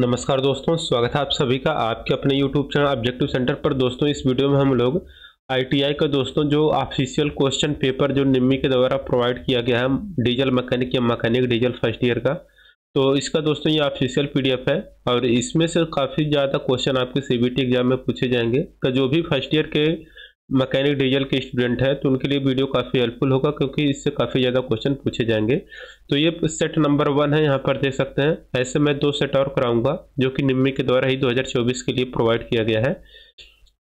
नमस्कार दोस्तों, स्वागत है आप सभी का आपके अपने YouTube चैनल ऑब्जेक्टिव सेंटर पर। दोस्तों इस वीडियो में हम लोग ITI का दोस्तों जो ऑफिशियल क्वेश्चन पेपर जो निम्मी के द्वारा प्रोवाइड किया गया है डीजल मैकेनिक या मैकेनिक डीजल फर्स्ट ईयर का, तो इसका दोस्तों ये ऑफिशियल PDF है और इसमें से काफ़ी ज़्यादा क्वेश्चन आपके CBT एग्जाम में पूछे जाएंगे। तो जो भी फर्स्ट ईयर के मैकेनिक डीजल के स्टूडेंट है तो उनके लिए वीडियो काफ़ी हेल्पफुल होगा, क्योंकि इससे काफ़ी ज़्यादा क्वेश्चन पूछे जाएंगे। तो ये सेट नंबर 1 है, यहाँ पर देख सकते हैं। ऐसे मैं 2 सेट और कराऊंगा जो कि निम्मी के द्वारा ही 2024 के लिए प्रोवाइड किया गया है।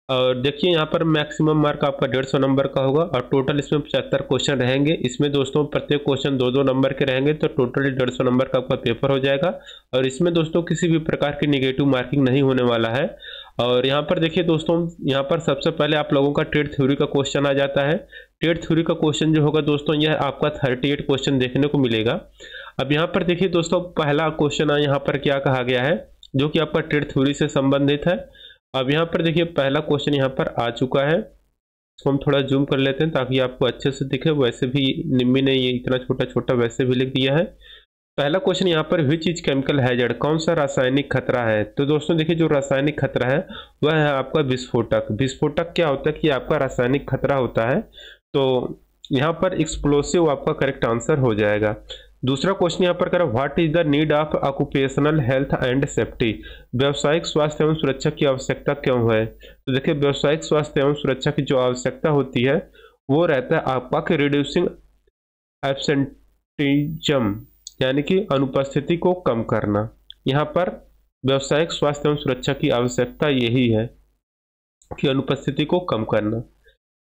और देखिए यहाँ पर मैक्सिमम मार्क आपका 150 नंबर का होगा और टोटल इसमें 75 क्वेश्चन रहेंगे। इसमें दोस्तों प्रत्येक क्वेश्चन 2-2 नंबर के रहेंगे, तो टोटल 150 नंबर का आपका पेपर हो जाएगा। और इसमें दोस्तों किसी भी प्रकार की निगेटिव मार्किंग नहीं होने वाला है। और यहाँ पर देखिए दोस्तों, यहाँ पर सबसे पहले आप लोगों का ट्रेड थ्योरी का क्वेश्चन आ जाता है। ट्रेड थ्योरी का क्वेश्चन जो होगा दोस्तों, यह आपका 38 क्वेश्चन देखने को मिलेगा। अब यहाँ पर देखिए दोस्तों, पहला क्वेश्चन यहाँ पर क्या कहा गया है जो कि आपका ट्रेड थ्योरी से संबंधित है। अब यहाँ पर देखिए पहला क्वेश्चन यहाँ पर आ चुका है। इसको हम थोड़ा जूम कर लेते हैं ताकि आपको अच्छे से दिखे। वैसे भी निम्मी ने ये इतना छोटा छोटा वैसे भी लिख दिया है। पहला क्वेश्चन यहाँ पर विच इज केमिकल हैजर्ड, कौन सा रासायनिक खतरा है। तो दोस्तों देखिए जो रासायनिक खतरा है वह है आपका विस्फोटक। विस्फोटक क्या होता है कि आपका रासायनिक खतरा होता है। तो यहाँ पर एक्सप्लोसिव आपका करेक्ट आंसर हो जाएगा। दूसरा क्वेश्चन यहाँ पर करें, what is the need of occupational health and safety, व्यवसायिक स्वास्थ्य एवं सुरक्षा की आवश्यकता क्यों है। तो देखिए व्यवसायिक स्वास्थ्य एवं सुरक्षा की जो आवश्यकता होती है वो रहता है आपका कि रिड्यूसिंग एब्सेंटिज्म, यानी कि अनुपस्थिति को कम करना। यहाँ पर व्यवसायिक स्वास्थ्य एवं सुरक्षा की आवश्यकता यही है कि अनुपस्थिति को कम करना।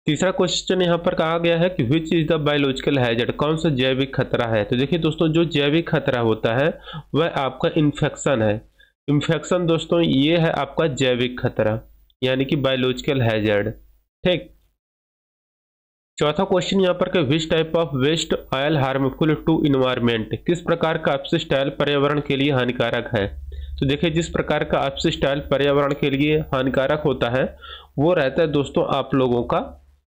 तीसरा क्वेश्चन यहाँ पर कहा गया है कि विच इज द बायोलॉजिकल हैजर्ड, कौन सा जैविक खतरा है। तो देखिए दोस्तों जो जैविक खतरा होता है वह आपका इन्फेक्शन है। इन्फेक्शन दोस्तों ये है आपका जैविक खतरा, यानी कि बायोलॉजिकल हैजर्ड। ठीक। चौथा क्वेश्चन यहाँ पर which type of waste oil harmful to environment, किस प्रकार का अपशिष्ट ऑयल पर्यावरण के लिए हानिकारक है। तो देखिए जिस प्रकार का अपशिष्ट ऑयल पर्यावरण के लिए हानिकारक होता है वो रहता है दोस्तों आप लोगों का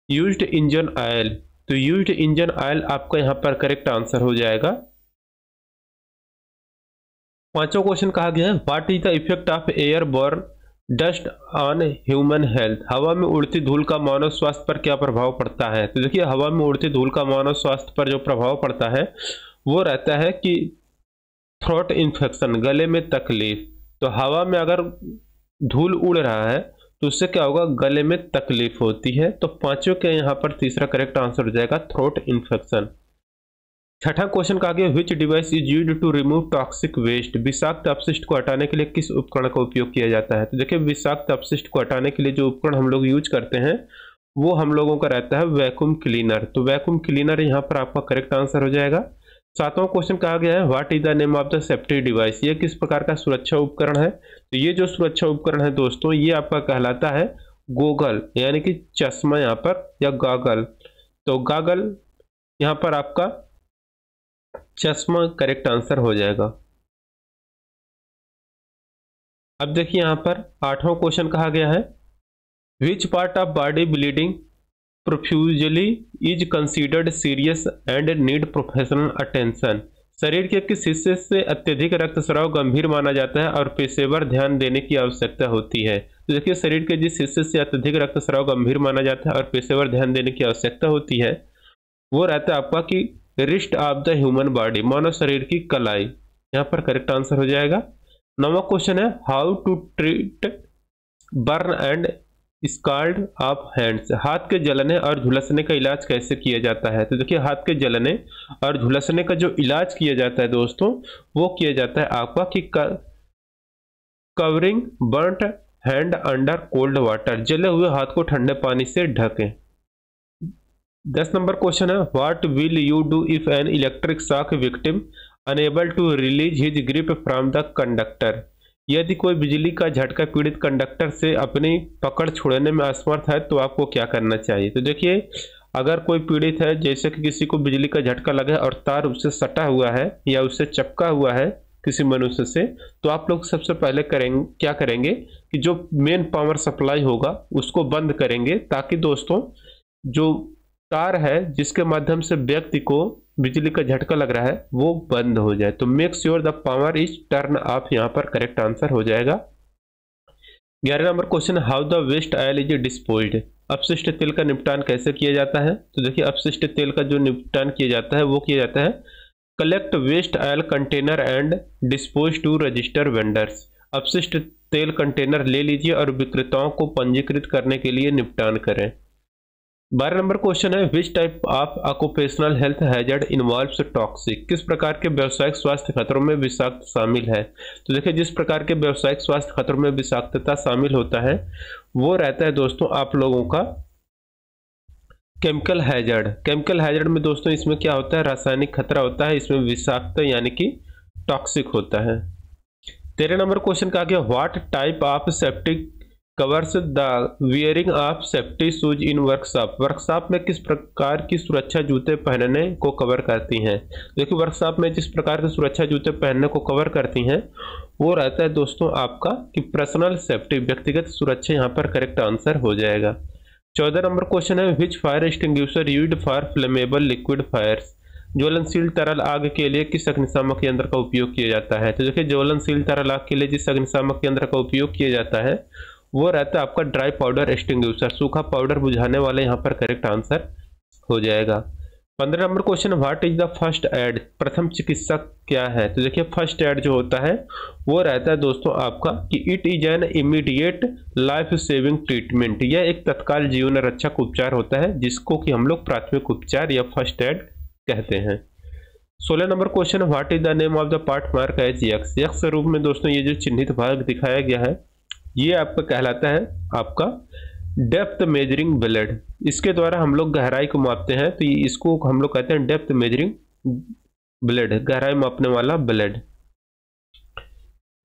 यूज्ड इंजन ऑयल। तो यूज्ड इंजन ऑयल आपका यहाँ पर करेक्ट आंसर हो जाएगा। पांचवा क्वेश्चन कहा गया है, what is the effect of airborne dust on human health, हवा में उड़ती धूल का मानव स्वास्थ्य पर क्या प्रभाव पड़ता है। तो देखिए हवा में उड़ती धूल का मानव स्वास्थ्य पर जो प्रभाव पड़ता है वो रहता है कि थ्रोट इन्फेक्शन, गले में तकलीफ। तो हवा में अगर धूल उड़ रहा है तो उससे क्या होगा, गले में तकलीफ होती है। तो पांचों के यहाँ पर तीसरा करेक्ट आंसर हो जाएगा थ्रोट इन्फेक्शन। छठा क्वेश्चन का आगे, which device is used to remove toxic waste, विषाक्त अपशिष्ट को हटाने के लिए किस उपकरण का उपयोग किया जाता है। तो देखिए विषाक्त अपशिष्ट को हटाने के लिए जो उपकरण हम लोग यूज करते हैं वो हम लोगों का रहता है वैक्यूम क्लीनर। तो वैक्यूम क्लीनर यहाँ पर आपका करेक्ट आंसर हो जाएगा। सातवां क्वेश्चन कहा गया है, what is the name of the safety device, ये किस प्रकार का सुरक्षा उपकरण है। तो ये जो सुरक्षा उपकरण है दोस्तों ये आपका कहलाता है गोगल, यानी कि चश्मा यहाँ पर, या गागल। तो गागल यहाँ पर आपका चश्मा करेक्ट आंसर हो जाएगा। अब देखिए यहाँ पर आठवां क्वेश्चन कहा गया है, विच part of body bleeding profusely is considered serious and need professional attention, शरीर के किस हिस्से से अत्यधिक रक्तस्राव गंभीर माना जाता है और पेशेवर ध्यान देने की आवश्यकता होती है। तो देखिए शरीर के जिस हिस्से से अत्यधिक रक्तस्राव गंभीर माना जाता है और पेशेवर ध्यान देने की आवश्यकता होती है वो रहता है आपका कि wrist of the human body, मानव शरीर की कलाई। यहाँ पर करेक्ट आंसर हो जाएगा। नौवां क्वेश्चन है, how to treat burn and scald of hands, हाथ के जलने और झुलसने का इलाज कैसे किया जाता है। तो देखिए हाथ के जलने और झुलसने का जो इलाज किया जाता है दोस्तों वो किया जाता है आपका कि covering burnt hand under cold water, जले हुए हाथ को ठंडे पानी से ढकें। 10 नंबर क्वेश्चन है, what will you do if an electric shock victim unable to release his grip from the conductor, यदि कोई बिजली का झटका पीड़ित कंडक्टर से अपनी पकड़ छुड़ाने में असमर्थ है तो आपको क्या करना चाहिए। तो देखिए अगर कोई पीड़ित है, जैसे कि किसी को बिजली का झटका लगा और तार उससे सटा हुआ है या उससे चिपका हुआ है किसी मनुष्य से, तो आप लोग सबसे पहले क्या करेंगे कि जो मेन पावर सप्लाई होगा उसको बंद करेंगे, ताकि दोस्तों जो तार है जिसके माध्यम से व्यक्ति को बिजली का झटका लग रहा है वो बंद हो जाए। तो make sure the power is turn off, यहाँ पर करेक्ट आंसर हो जाएगा। 11 number question, how the waste oil is disposed, अपशिष्ट तेल का निपटान कैसे किया जाता है। तो देखिए अपशिष्ट तेल का जो निपटान किया जाता है वो किया जाता है collect waste oil container and dispose to register vendors. अपशिष्ट तेल कंटेनर ले लीजिए और विक्रेताओं को पंजीकृत करने के लिए निपटान करें। 12 नंबर क्वेश्चन है, विच type of occupational health hazard involves toxic, किस प्रकार के व्यावसायिक स्वास्थ्य खतरों में विषाक्त शामिल है। तो देखिए जिस प्रकार के व्यावसायिक स्वास्थ्य खतरों में विषाक्तता शामिल होता है वो रहता है दोस्तों आप लोगों का केमिकल हैजर्ड। केमिकल हैजर्ड में दोस्तों इसमें क्या होता है, रासायनिक खतरा होता है, इसमें विषाक्त यानी कि टॉक्सिक होता है। 13 नंबर क्वेश्चन कहा गया, what type of safety covers the wearing of safety shoes in workshop, workshop में किस प्रकार की सुरक्षा जूते पहनने को कवर करती हैं। देखिए वर्कशॉप में जिस प्रकार के सुरक्षा जूते पहनने को कवर करती हैं वो रहता है दोस्तों आपका कि पर्सनल सेफ्टी, व्यक्तिगत सुरक्षा यहाँ पर करेक्ट आंसर हो जाएगा। 14 नंबर क्वेश्चन है, which fire extinguisher used for flammable liquid fires, ज्वलनशील तरल आग के लिए किस अग्निशामक यंत्र का उपयोग किया जाता है। तो देखिए ज्वलनशील तरल आग के लिए जिस अग्निशामक यंत्र का उपयोग किया जाता है वो रहता है आपका ड्राई पाउडर एक्सटिंग्विशर, सूखा पाउडर बुझाने वाले यहाँ पर करेक्ट आंसर हो जाएगा। 15 number question, what is the first aid, प्रथम चिकित्सा क्या है। तो देखिए फर्स्ट एड जो होता है वो रहता है दोस्तों आपका कि it is an immediate life saving treatment, यह एक तत्काल जीवन रक्षक उपचार होता है जिसको कि हम लोग प्राथमिक उपचार या फर्स्ट एड कहते हैं। 16 number question, what is the name of the part mark as X, X रूप में दोस्तों ये जो चिन्हित भाग दिखाया गया है ये आपका कहलाता है आपका डेप्थ मेजरिंग ब्लेड, इसके द्वारा हम लोग गहराई को मापते हैं तो इसको हम लोग कहते हैं डेप्थ मेजरिंग ब्लेड, गहराई मापने वाला ब्लेड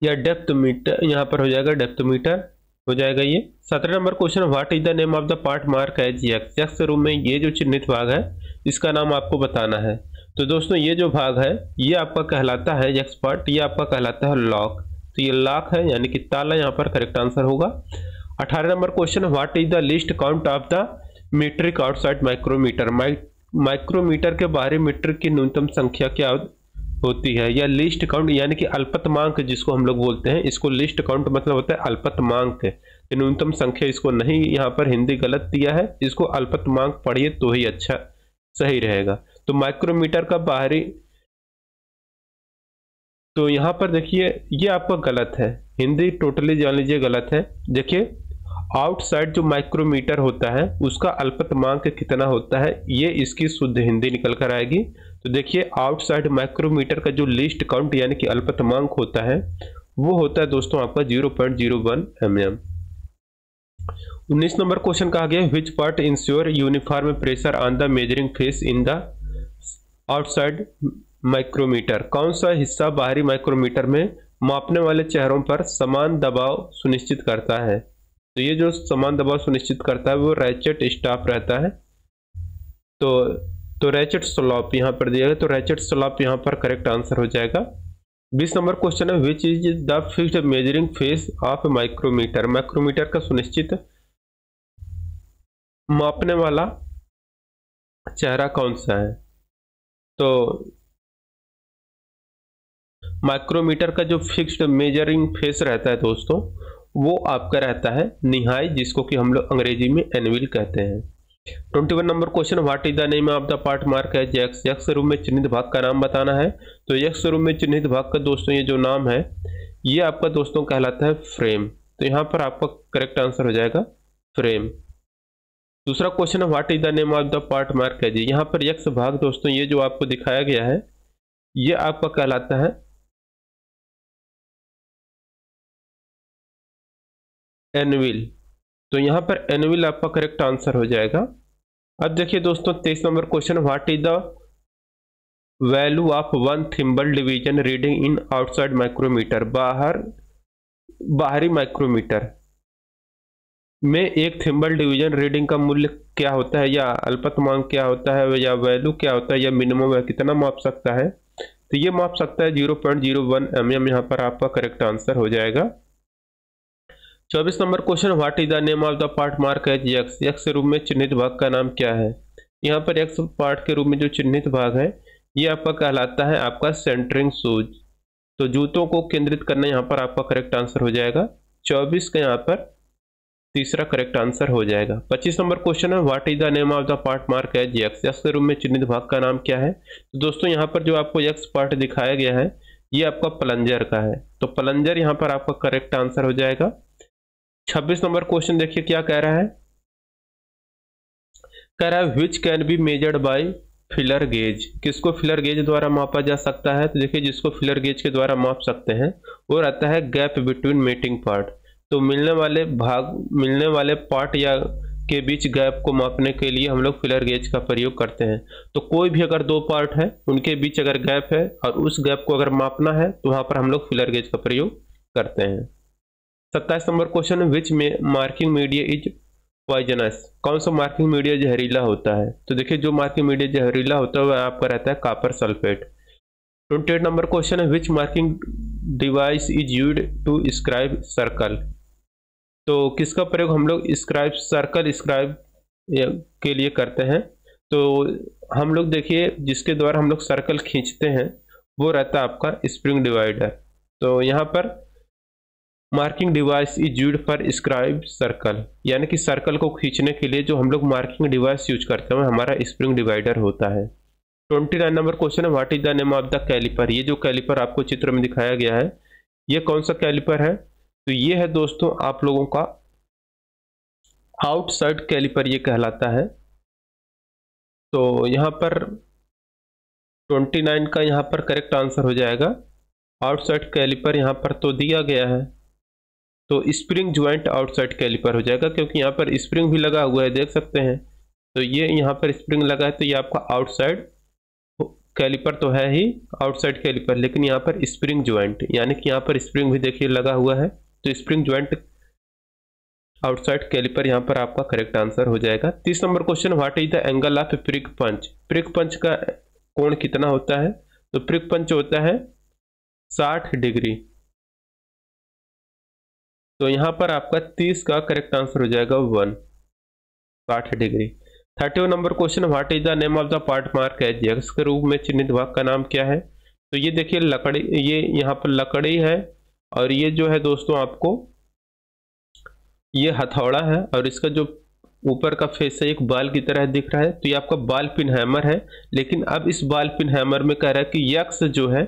या डेप्थ मीटर, यहाँ पर हो जाएगा डेप्थ मीटर हो जाएगा ये। 17 number question, what is the name of the part mark as X, X रूप में ये जो चिन्हित भाग है इसका नाम आपको बताना है। तो दोस्तों ये जो भाग है ये आपका कहलाता है एक्स पार्ट, ये आपका कहलाता है लॉक, तो ये लॉक है यानी कि ताला, यहाँ पर करेक्ट आंसर होगा। 18 number question, what is the least count of the metric outside micrometer, micrometer के बाहरी मीटर की न्यूनतम संख्या क्या होती है, या लीस्ट काउंट यानी कि अल्पतमांक जिसको हम लोग बोलते हैं, इसको लीस्ट काउंट मतलब होता है अल्पतमांक, न्यूनतम संख्या इसको नहीं, यहाँ पर हिंदी गलत दिया है, इसको अल्पतमांक पढ़िए तो ही अच्छा सही रहेगा। तो माइक्रोमीटर का बाहरी, तो यहाँ पर देखिए ये आपका गलत है, हिंदी टोटली जान लीजिए गलत है। देखिए आउटसाइड जो माइक्रोमीटर होता है उसका अल्पतमांक कितना होता है ये इसकी शुद्ध हिंदी निकल कर आएगी। तो देखिए आउटसाइड माइक्रोमीटर का जो लीस्ट काउंट यानी कि अल्पतमांक होता है वो होता है दोस्तों आपका 0.01 mm। 19 नंबर क्वेश्चन कहा गया, which part ensure uniform pressure on the measuring face in the outside micrometer, कौन सा हिस्सा बाहरी माइक्रोमीटर में मापने वाले चेहरों पर समान दबाव सुनिश्चित करता है। तो ये जो समान दबाव सुनिश्चित करता है वो रैचेट स्टॉप रहता है। तो रैचेट स्लॉप यहाँ पर दिया गया, तो रैचेट स्लॉप यहाँ पर करेक्ट आंसर हो जाएगा। 20 नंबर क्वेश्चन है, which is the fixed measuring face of micrometer, micrometer का सुनिश्चित मापने वाला चेहरा कौन सा है। तो माइक्रोमीटर का जो फिक्स्ड मेजरिंग फेस रहता है दोस्तों वो आपका रहता है निहाई, जिसको कि हम लोग अंग्रेजी में एनविल कहते हैं। 21 number question, what is the name of the part mark as X, X रूप में चिन्हित भाग का नाम बताना है। तो एक्स रूप में चिन्हित भाग का दोस्तों ये जो नाम है ये आपका दोस्तों कहलाता है फ्रेम, तो यहाँ पर आपका करेक्ट आंसर हो जाएगा फ्रेम। दूसरा क्वेश्चन है, what is the name of the part mark as, यहाँ पर एक्स भाग दोस्तों ये जो आपको दिखाया गया है ये आपका कहलाता है एनविल, तो यहाँ पर एनविल आपका करेक्ट आंसर हो जाएगा। अब देखिए दोस्तों 23 number question, what is the value of one thimble division reading in outside micrometer, बाहरी माइक्रोमीटर में एक थिम्बल डिवीजन रीडिंग का मूल्य क्या होता है, या अल्पतमांक क्या होता है, या वैल्यू क्या होता है, या मिनिमम है कितना माप सकता है। तो ये माप सकता है 0.01 mm, यहाँ पर आपका करेक्ट आंसर हो जाएगा। 24 number question, what is the name of the part mark as X, X रूप में चिन्हित भाग का नाम क्या है। यहाँ पर एक्स पार्ट के रूप में जो चिन्हित भाग है ये आपका कहलाता है आपका सेंटरिंग शूज। तो जूतों को केंद्रित करना यहाँ पर आपका करेक्ट आंसर हो जाएगा। 24 का यहाँ पर तीसरा करेक्ट आंसर हो जाएगा। 25 नंबर क्वेश्चन है, what is the name of the part mark as X, X के रूप में चिन्हित भाग का नाम क्या है। तो दोस्तों यहाँ पर जो आपको एक्स पार्ट दिखाया गया है ये आपका प्लंजर का है, तो प्लंजर यहाँ पर आपका करेक्ट आंसर हो जाएगा। 26 नंबर क्वेश्चन देखिए क्या कह रहा है, कह रहा है which can be measured by filler gauge, किसको फिलर गेज द्वारा मापा जा सकता है। तो देखिए जिसको फिलर गेज के द्वारा माप सकते हैं वो रहता है गैप बिटवीन मीटिंग पार्ट। तो मिलने वाले पार्ट या के बीच गैप को मापने के लिए हम लोग फिलर गेज का प्रयोग करते हैं। तो कोई भी अगर दो पार्ट है उनके बीच अगर गैप है और उस गैप को अगर मापना है तो वहां पर हम लोग फिलर गेज का प्रयोग करते हैं। 27 number question, which marking media is poisonous, कौन सा मार्किंग मीडिया जहरीला होता है। तो देखिए जो मार्किंग मीडिया जहरीला होता है वह आपका रहता है कॉपर सल्फेट। 28 नंबर क्वेश्चन है, which marking device is used to scribe circle, तो किसका प्रयोग हम लोग स्क्राइब के लिए करते हैं। तो हम लोग देखिए जिसके द्वारा हम लोग सर्कल खींचते हैं वो रहता है आपका स्प्रिंग डिवाइडर। तो यहाँ पर marking device is used for scribe circle, यानी कि सर्कल को खींचने के लिए जो हम लोग मार्किंग डिवाइस यूज करते हैं हमारा स्प्रिंग डिवाइडर होता है। 29 नंबर क्वेश्चन है, what is the name of the caliper, ये जो कैलिपर आपको चित्र में दिखाया गया है ये कौन सा कैलिपर है। तो ये है दोस्तों आप लोगों का आउटसाइड कैलिपर ये कहलाता है। तो यहाँ पर 29 का यहाँ पर करेक्ट आंसर हो जाएगा। आउटसाइड कैलिपर यहाँ पर तो दिया गया है तो स्प्रिंग ज्वाइंट आउटसाइड कैलिपर हो जाएगा, क्योंकि यहाँ पर स्प्रिंग भी लगा हुआ है देख सकते हैं। तो ये यहाँ पर स्प्रिंग लगा है तो ये आपका आउटसाइड कैलिपर तो है ही आउटसाइड कैलिपर, लेकिन यहाँ पर स्प्रिंग ज्वाइंट यानी कि यहाँ पर स्प्रिंग भी देखिए लगा हुआ है तो स्प्रिंग ज्वाइंट आउटसाइड कैलिपर यहाँ पर आपका करेक्ट आंसर हो जाएगा। 30 number question, what is the angle of prick punch, prick punch का कोण कितना होता है। तो प्रिक पंच होता है 60 डिग्री। तो यहाँ पर आपका 30 का करेक्ट आंसर हो जाएगा 1, 60 degree. 31 number question, what is the name of the part mark as X के रूप में चिन्हित भाग का नाम क्या है। तो ये देखिए लकड़ी, ये यहाँ पर लकड़ी है और ये जो है दोस्तों आपको ये हथौड़ा है और इसका जो ऊपर का फेस है एक बाल की तरह दिख रहा है तो ये आपका बाल पिन हैमर है। लेकिन अब इस बाल पिन हैमर में कह रहा है कि एक्स जो है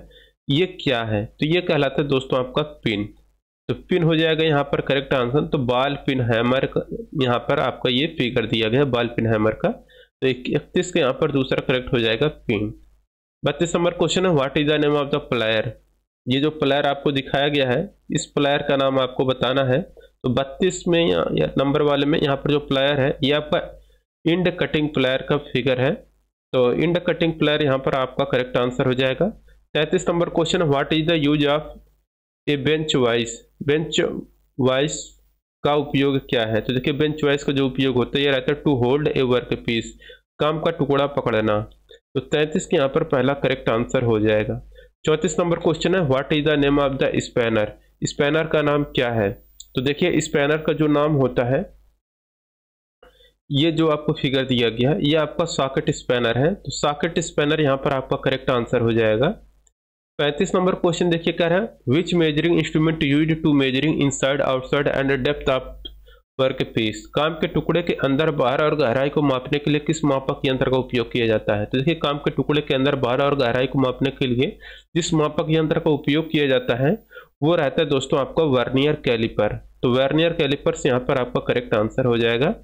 ये क्या है, तो ये कहलाता है दोस्तों आपका पिन। तो पिन हो जाएगा यहाँ पर करेक्ट आंसर। तो बाल पिन हैमर यहाँ पर आपका ये फिगर दिया गया है बाल पिन हैमर का, तो 31 के यहाँ पर दूसरा करेक्ट हो जाएगा पिन। 32 नंबर क्वेश्चन है, what is the name of the plier, ये जो प्लायर आपको दिखाया गया है इस प्लायर का नाम आपको बताना है। तो 32 में या नंबर वाले में यहाँ पर जो प्लायर है ये आपका इंड कटिंग प्लायर का फिगर है। तो इंड कटिंग प्लायर यहाँ पर आपका करेक्ट आंसर हो जाएगा। 33 number question, what is the use of A bench vice, bench vice का उपयोग क्या है। तो देखिए बेंच वाइस का जो उपयोग होता है ये रहता है to hold a work piece, काम का टुकड़ा पकड़ना। तो 33 के यहाँ पर पहला करेक्ट आंसर हो जाएगा। 34 नंबर क्वेश्चन है, what is the name of the spanner, spanner का नाम क्या है। तो देखिए स्पैनर का जो नाम होता है ये जो आपको फिगर दिया गया है ये आपका सॉकेट स्पैनर है। तो सॉकेट स्पैनर यहाँ पर आपका करेक्ट आंसर हो जाएगा। 35 नंबर क्वेश्चन देखिए कह रहा है, which measuring instrument used to measuring inside outside and depth of work piece, काम के टुकड़े के अंदर बाहर और गहराई को मापने के लिए किस मापक यंत्र का उपयोग किया जाता है। तो देखिए काम के टुकड़े के अंदर बाहर और गहराई को मापने के लिए जिस मापक यंत्र का उपयोग किया जाता है वो रहता है दोस्तों आपका वर्नियर कैलिपर। तो वर्नियर कैलिपर से यहाँ पर आपका करेक्ट आंसर हो जाएगा।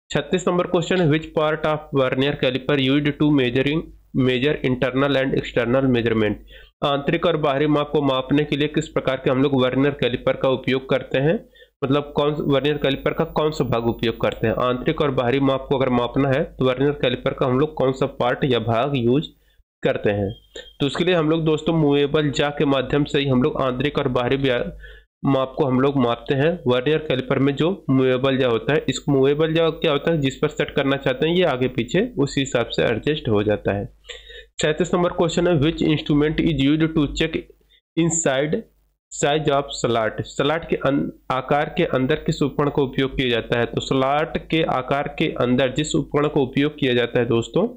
36 number question, which part of vernier caliper used to measure internal and external measurement, आंतरिक और बाहरी माप को मापने के लिए किस प्रकार के हम लोग वर्नियर कैलिपर का उपयोग करते हैं, मतलब कौन वर्नियर कैलिपर का कौन सा भाग उपयोग करते हैं। आंतरिक और बाहरी माप को अगर मापना है तो वर्नियर कैलिपर का हम लोग कौन सा पार्ट या भाग यूज करते हैं। तो उसके लिए हम लोग दोस्तों मूवेबल जा के माध्यम से ही हम लोग आंतरिक और बाहरी माप को हम लोग मापते हैं। वर्नियर कैलिपर में जो मूवेबल जा होता है, इस मूवेबल जा क्या होता है जिस पर सेट करना चाहते हैं ये आगे पीछे उसी हिसाब से एडजस्ट हो जाता है। 37 नंबर क्वेश्चन है, which instrument is used to check inside size of slot, slot के आकार के अंदर किस उपकरण का उपयोग किया जाता है। तो स्लॉट के आकार के अंदर जिस उपकरण का उपयोग किया जाता है दोस्तों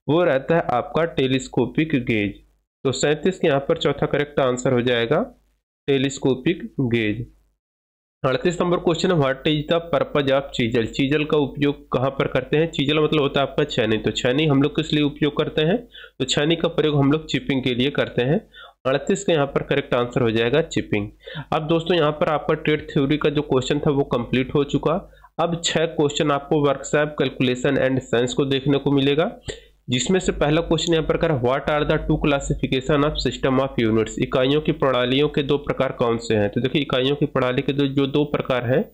वो रहता है आपका टेलीस्कोपिक गेज। तो 37 के यहाँ पर चौथा करेक्ट आंसर हो जाएगा टेलीस्कोपिक गेज। 38 नंबर क्वेश्चन है, what is the purpose of chisel. Chisel का उपयोग कहाँ पर करते हैं? चीजल मतलब होता है आपका छैनी। तो छैनी हम लोग किस लिए उपयोग करते हैं? तो छैनी का प्रयोग हम लोग चिपिंग के लिए करते हैं। 38 का यहाँ पर करेक्ट आंसर हो जाएगा चिपिंग। अब दोस्तों यहाँ पर आपका ट्रेड थ्योरी का जो क्वेश्चन था वो कंप्लीट हो चुका। अब 6 क्वेश्चन आपको वर्कशॉप, कैलकुलेशन एंड साइंस को देखने को मिलेगा, जिसमें से पहला क्वेश्चन यहाँ पर कर, what are the two classification of system of units. इकाइयों की प्रणालियों के 2 प्रकार कौन से हैं? तो देखिए इकाइयों की प्रणाली के जो 2 प्रकार हैं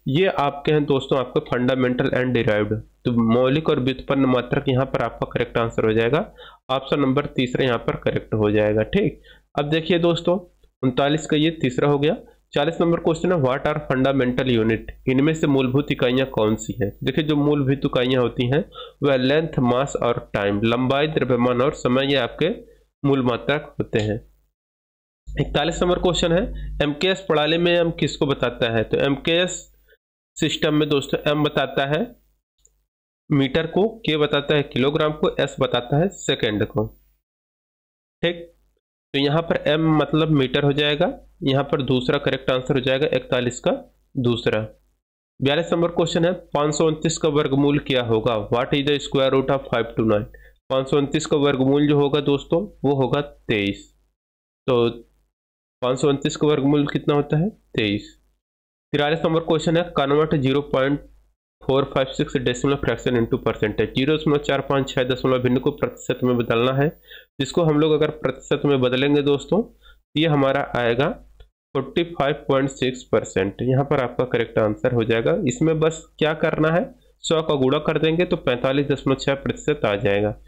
ये आपके हैं दोस्तों, आपके फंडामेंटल एंड डिराइव्ड। तो मौलिक और व्युत्पन्न मात्रक यहाँ पर आपका करेक्ट आंसर हो जाएगा। ऑप्शन नंबर तीसरा यहाँ पर करेक्ट हो जाएगा। ठीक, अब देखिए दोस्तों 39 का ये तीसरा हो गया। 40 नंबर क्वेश्चन है, व्हाट आर फंडामेंटल यूनिट। इनमें से मूलभूत इकाइयां कौन सी हैं? देखिए जो मूलभूत इकाइयां होती हैं वह लेंथ, मास और टाइम, लंबाई, द्रव्यमान और समय, ये आपके मूल मात्रक होते हैं। 41 नंबर क्वेश्चन है, एमकेएस प्रणाली में एम किसको बताता है? तो एमकेएस सिस्टम में दोस्तों एम बताता है मीटर को, के बताता है किलोग्राम को, एस बताता है सेकेंड को। ठीक, तो यहाँ पर m मतलब मीटर हो जाएगा। यहाँ पर दूसरा करेक्ट आंसर हो जाएगा 41 का दूसरा। 42 नंबर क्वेश्चन है, 529 का वर्गमूल क्या होगा? What is the square root of 529। 529 का वर्गमूल जो होगा दोस्तों वो होगा 23। तो 529 का वर्गमूल कितना होता है? 23। 43 नंबर क्वेश्चन है, convert 0.456 decimal fraction into percentage. 0.456 दशमलव भिन्न को प्रतिशत में बदलना है, जिसको हम लोग अगर प्रतिशत में बदलेंगे दोस्तों ये हमारा आएगा 45.6%। यहाँ पर आपका करेक्ट आंसर हो जाएगा। इसमें बस क्या करना है, 100 का गुणा कर देंगे तो 45.6% आ जाएगा।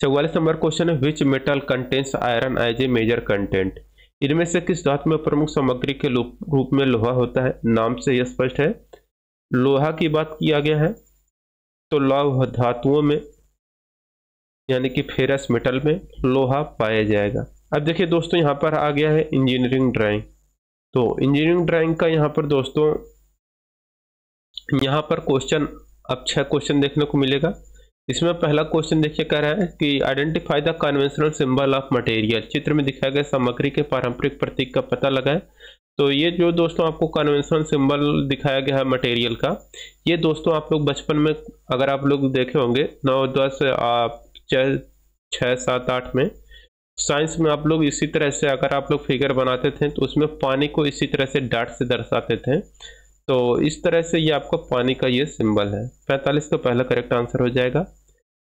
44 नंबर क्वेश्चन है, which metal contains iron as a major content. इनमें से किस धातु में प्रमुख सामग्री के रूप में लोहा होता है? नाम से यह स्पष्ट है, लोहा की बात किया गया है। तो लौह धातुओं में यानी कि फेरस मेटल में लोहा पाया जाएगा। अब देखिए दोस्तों यहाँ पर आ गया है इंजीनियरिंग ड्राइंग। तो इंजीनियरिंग ड्राइंग का यहाँ पर दोस्तों यहाँ पर क्वेश्चन, अब 6 क्वेश्चन देखने को मिलेगा। इसमें पहला क्वेश्चन देखिए कह रहा है कि identify the conventional symbol of material. चित्र में दिखाया गया सामग्री के पारंपरिक प्रतीक का पता लगाएं। तो ये जो दोस्तों आपको कन्वेंशनल सिंबल दिखाया गया है मटेरियल का, ये दोस्तों आप लोग बचपन में अगर आप लोग देखे होंगे 9, 10, 6, 7, 8 में साइंस में आप लोग इसी तरह से अगर आप लोग फिगर बनाते थे तो उसमें पानी को इसी तरह से डॉट से दर्शाते थे। तो इस तरह से ये आपका पानी का ये सिंबल है। 45 का पहला करेक्ट आंसर हो जाएगा।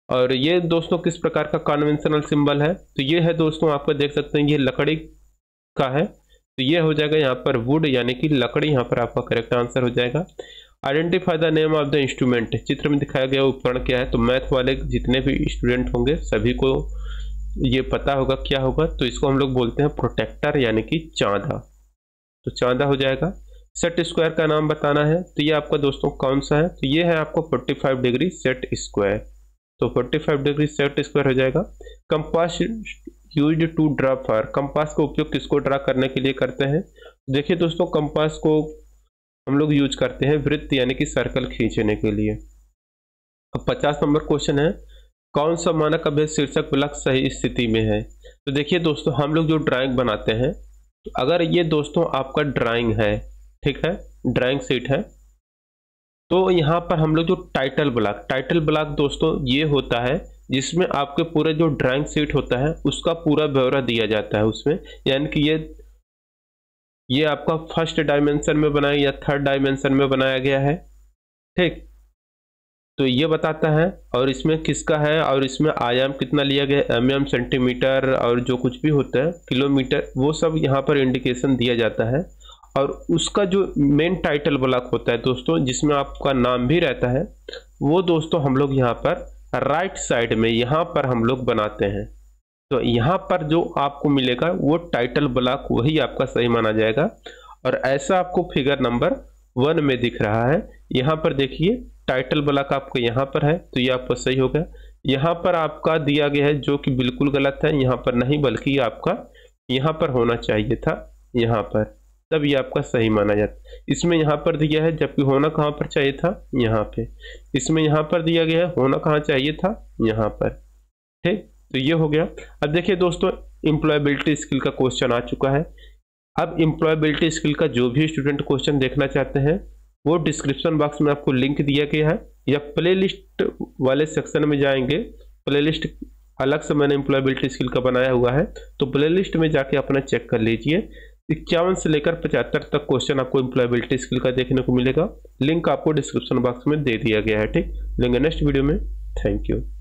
और ये दोस्तों किस प्रकार का कन्वेंशनल सिंबल है? तो ये है दोस्तों, आपको देख सकते हैं ये लकड़ी का है, तो ये हो जाएगा यहाँ पर वुड यानी कि लकड़ी, यहाँ पर आपका करेक्ट आंसर हो जाएगा। Identify the name of the instrument. चित्र में दिखाया गया उपकरण क्या है? तो मैथ वाले जितने भी स्टूडेंट होंगे सभी को ये पता होगा क्या होगा। तो इसको हम लोग बोलते हैं प्रोटेक्टर यानी कि चांदा। तो चांदा हो जाएगा। सेट स्क्वायर का नाम बताना है, तो ये आपका दोस्तों कौन सा है? तो ये है आपको 45 डिग्री सेट स्क्वायर। तो 45 डिग्री सेट स्क्वायर हो जाएगा। Compass used to draw far. Compass का उपयोग किसको ड्रा करने के लिए करते हैं? देखिए दोस्तों कंपास को हम लोग यूज करते हैं वृत्त यानी कि सर्कल खींचने के लिए। अब 50 नंबर क्वेश्चन है, कौन सा मानक अभेद शीर्षक ब्लॉक सही स्थिति में है? तो देखिए दोस्तों हम लोग जो ड्राइंग बनाते हैं, तो अगर ये दोस्तों आपका ड्राइंग है, ठीक है, ड्राइंग शीट है, तो यहाँ पर हम लोग जो टाइटल ब्लॉक दोस्तों ये होता है जिसमें आपके पूरे जो ड्राइंग शीट होता है उसका पूरा ब्यौरा दिया जाता है उसमें, यानी कि ये आपका फर्स्ट डायमेंशन में बनाया या थर्ड डायमेंशन में बनाया गया है। ठीक, तो ये बताता है और इसमें किसका है और इसमें आयाम कितना लिया गया, mm, सेंटीमीटर और जो कुछ भी होता है किलोमीटर, वो सब यहाँ पर इंडिकेशन दिया जाता है। और उसका जो मेन टाइटल ब्लॉक होता है दोस्तों जिसमें आपका नाम भी रहता है, वो दोस्तों हम लोग यहाँ पर राइट साइड में यहाँ पर हम लोग बनाते हैं। तो यहाँ पर जो आपको मिलेगा वो टाइटल ब्लॉक वही आपका सही माना जाएगा। और ऐसा आपको फिगर नंबर 1 में दिख रहा है। यहाँ पर देखिए टाइटल ब्लॉक आपको यहाँ पर है, तो ये आपका सही हो गया। यहाँ पर आपका दिया गया है जो कि बिल्कुल गलत है, यहाँ पर नहीं बल्कि आपका यहाँ पर होना चाहिए था, यहाँ पर, तब ये आपका सही माना जाता। इसमें यहाँ पर दिया है जबकि होना कहाँ पर चाहिए था, यहाँ पे। इसमें यहाँ पर दिया गया है, होना कहाँ चाहिए था, यहाँ पर। ठीक, तो ये हो गया। अब देखिए दोस्तों, एम्प्लॉयबिलिटी स्किल का क्वेश्चन आ चुका है। अब एम्प्लॉयबिलिटी स्किल का जो भी स्टूडेंट क्वेश्चन देखना चाहते हैं वो डिस्क्रिप्शन बॉक्स में आपको लिंक दिया गया है, या प्लेलिस्ट वाले सेक्शन में जाएंगे। प्लेलिस्ट अलग से मैंने एम्प्लॉयबिलिटी स्किल का बनाया हुआ है, तो प्लेलिस्ट में जाके अपना चेक कर लीजिए। 51 से लेकर 75 तक क्वेश्चन आपको एम्प्लॉयबिलिटी स्किल का देखने को मिलेगा। लिंक आपको डिस्क्रिप्शन बॉक्स में दे दिया गया है। ठीक, मिलेंगे नेक्स्ट वीडियो में। Thank you.